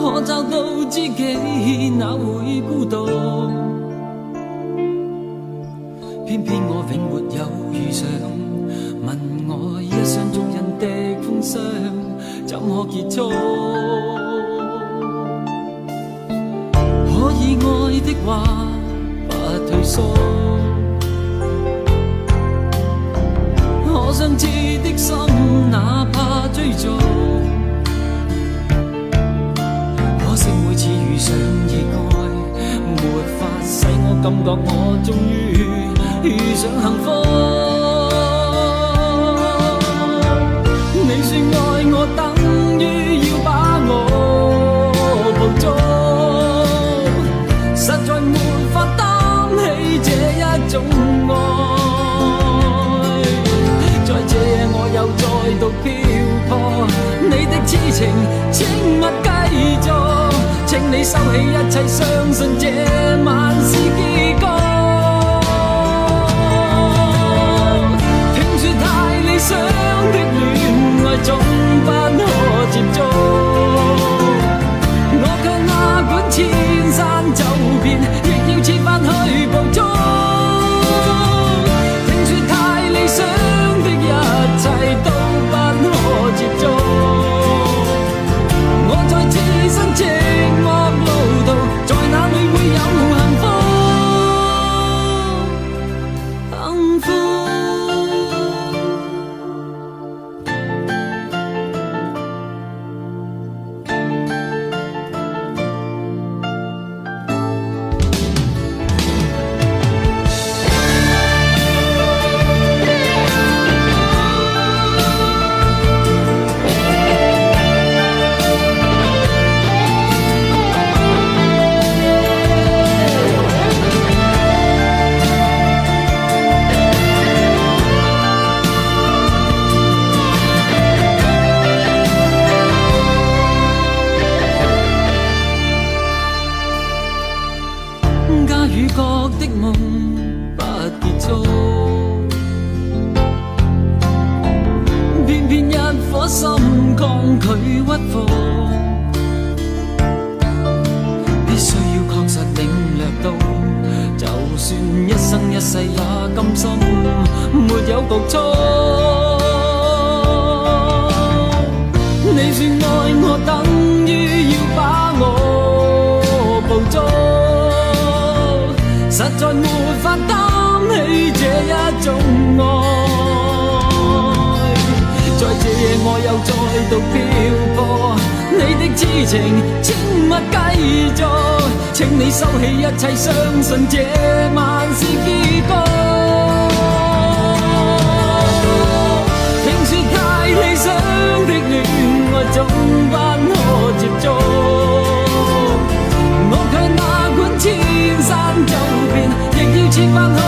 可找到知己哪會孤獨？偏偏我永沒有遇上，問我一廂情願的風霜怎可結束？可以愛的話不退縮，可相知的心哪怕追逐。可惜每次遇上意外，沒法使我感覺我終於遇上幸福。你說愛我等於要把我捕捉，實在沒法擔起這一種愛。在這夜我又再度漂泊，你的痴情請勿繼續，請你收起一切，相信這晚是結局。聽說太理想的戀愛總不可接觸，我卻哪管千山走遍，亦要設法去捕捉。聽說太理想的一切都不可接觸，我在自身寂寞路途，在哪裏會有幸福？幸福。家與國的夢不結束，偏偏一顆心抗拒屈服，必須要確實領略到，就算一生一世也甘心沒有局促。你說愛我等於要把我捕捉，實在沒法擔起這一種愛。在這夜我又再度漂泊，你的痴情請勿繼續，請你收起一切，相信這晚是結局。聽說太理想的戀愛總不可接觸，我卻哪管千山走遍，亦要設法去